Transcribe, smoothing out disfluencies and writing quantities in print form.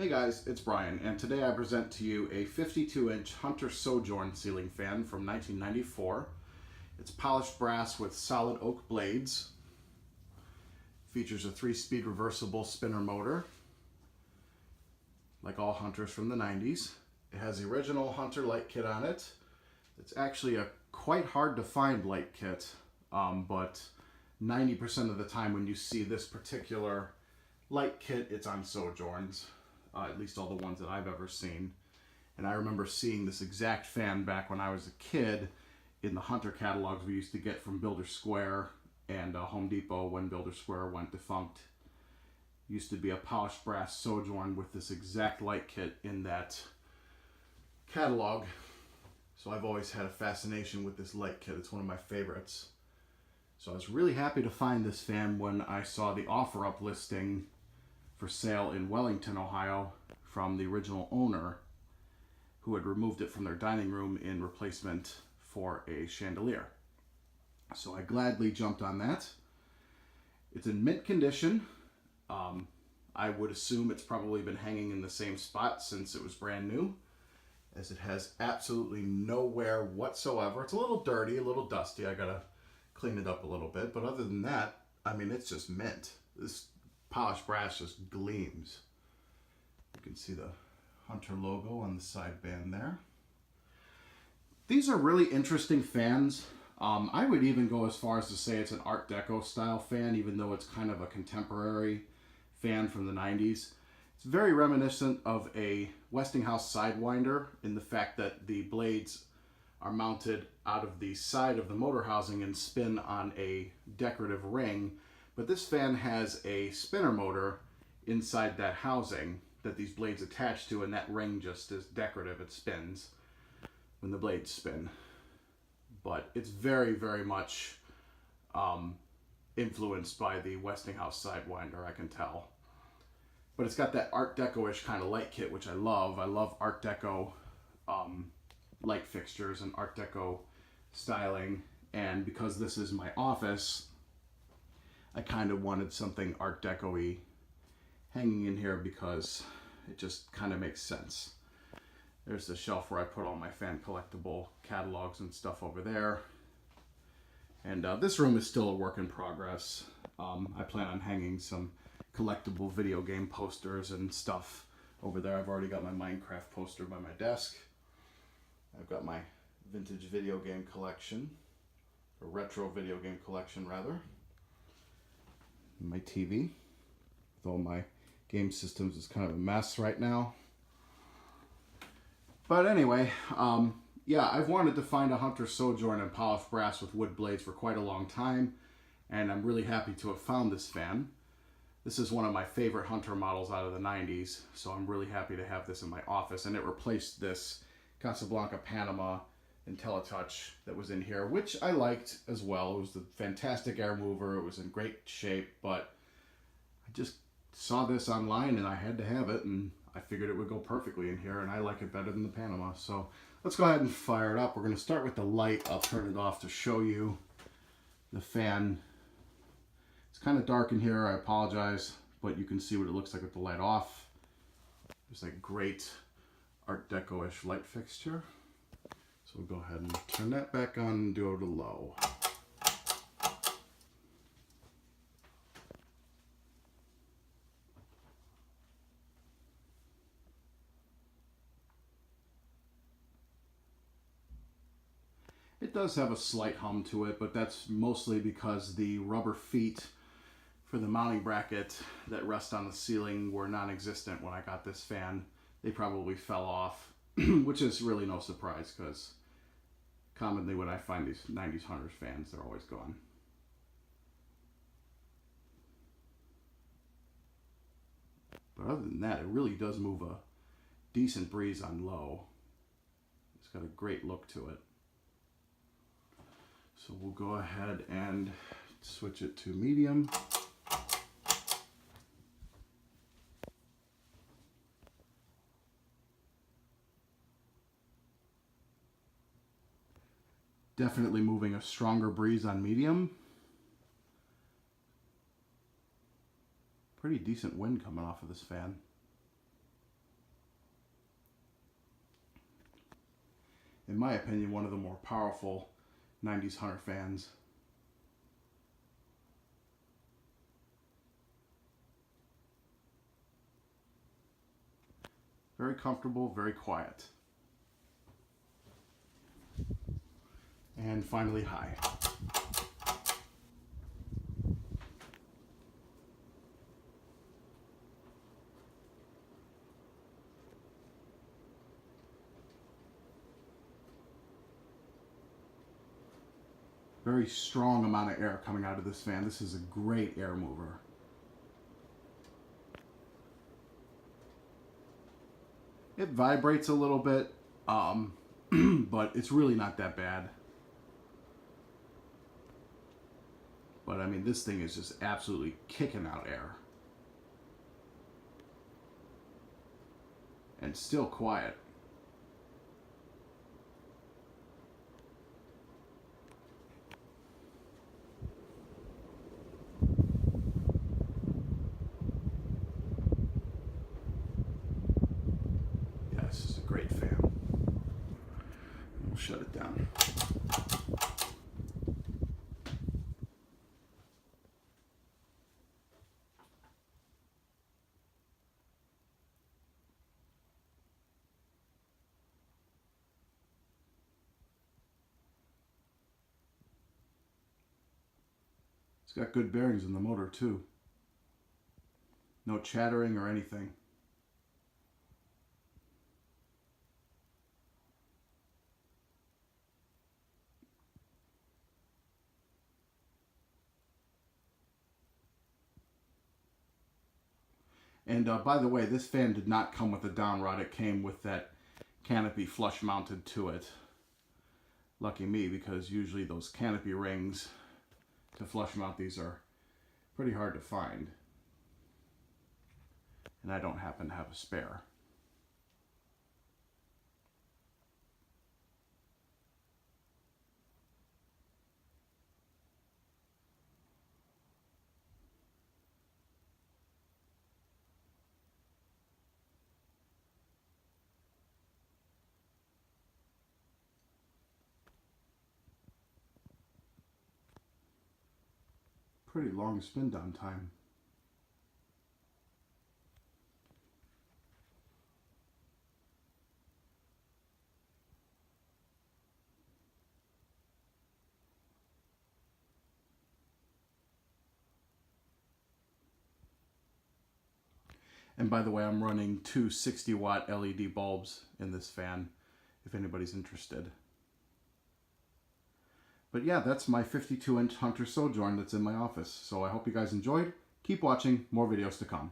Hey guys, it's Brian, and today I present to you a 52-inch Hunter Sojourn ceiling fan from 1994. It's polished brass with solid oak blades. Features a 3-speed reversible spinner motor, like all Hunters from the 90s. It has the original Hunter light kit on it. It's actually a quite hard to find light kit, but 90% of the time when you see this particular light kit, it's on Sojourns. At least all the ones that I've ever seen. And I remember seeing this exact fan back when I was a kid in the Hunter catalogs we used to get from Builder Square and Home Depot when Builder Square went defunct. Used to be a polished brass Sojourn with this exact light kit in that catalog. So I've always had a fascination with this light kit. It's one of my favorites. So I was really happy to find this fan when I saw the OfferUp listing for sale in Wellington, Ohio, from the original owner who had removed it from their dining room in replacement for a chandelier. So I gladly jumped on that. It's in mint condition. I would assume it's probably been hanging in the same spot since it was brand new, as it has absolutely no wear whatsoever. It's a little dirty, a little dusty. I gotta clean it up a little bit, but other than that, I mean, it's just mint. This polished brass just gleams. You can see the Hunter logo on the side band there. These are really interesting fans. I would even go as far as to say it's an Art Deco style fan, even though it's kind of a contemporary fan from the 90s. It's very reminiscent of a Westinghouse Sidewinder in the fact that the blades are mounted out of the side of the motor housing and spin on a decorative ring. But this fan has a spinner motor inside that housing that these blades attach to, and that ring just is decorative. It spins when the blades spin. But it's very, very much influenced by the Westinghouse Sidewinder, I can tell. But it's got that Art Deco-ish kind of light kit, which I love. I love Art Deco light fixtures and Art Deco styling. And because this is my office, I kind of wanted something Art Deco-y hanging in here because it just kind of makes sense. There's the shelf where I put all my fan collectible catalogs and stuff over there. And this room is still a work in progress. I plan on hanging some collectible video game posters and stuff over there. I've already got my Minecraft poster by my desk. I've got my vintage video game collection, or retro video game collection rather. My TV, with all my game systems, is kind of a mess right now. But anyway, yeah, I've wanted to find a Hunter Sojourn in polished brass with wood blades for quite a long time, and I'm really happy to have found this fan. This is one of my favorite Hunter models out of the 90s, so I'm really happy to have this in my office, and it replaced this Casablanca Panama IntelliTouch that was in here, which I liked as well. It was the fantastic air mover. It was in great shape, but I just saw this online and I had to have it, and I figured it would go perfectly in here, and I like it better than the Panama. So let's go ahead and fire it up. We're going to start with the light. I'll turn it off to show you the fan. It's kind of dark in here. I apologize, but you can see what it looks like with the light off. There's that great Art Deco-ish light fixture. So we'll go ahead and turn that back on and do it to low. It does have a slight hum to it, but that's mostly because the rubber feet for the mounting bracket that rest on the ceiling were non-existent when I got this fan. They probably fell off, which is really no surprise because commonly when I find these 90s Hunters fans, they're always gone. But other than that, it really does move a decent breeze on low. It's got a great look to it. So we'll go ahead and switch it to medium. Definitely moving a stronger breeze on medium. Pretty decent wind coming off of this fan. in my opinion, one of the more powerful 90s Hunter fans. Very comfortable, very quiet. And finally, high. Very strong amount of air coming out of this fan. This is a great air mover. It vibrates a little bit, but it's really not that bad. But I mean, this thing is just absolutely kicking out air. And still quiet. Yeah, this is a great fan. We'll shut it down. It's got good bearings in the motor too. No chattering or anything. And by the way, this fan did not come with a down rod. It came with that canopy flush mounted to it. Lucky me, because usually those canopy rings to flush mount these are pretty hard to find. And I don't happen to have a spare. Pretty long spin down time. And by the way, I'm running two 60-watt LED bulbs in this fan, if anybody's interested. But yeah, that's my 52-inch Hunter Sojourn that's in my office. So I hope you guys enjoyed. Keep watching, more videos to come.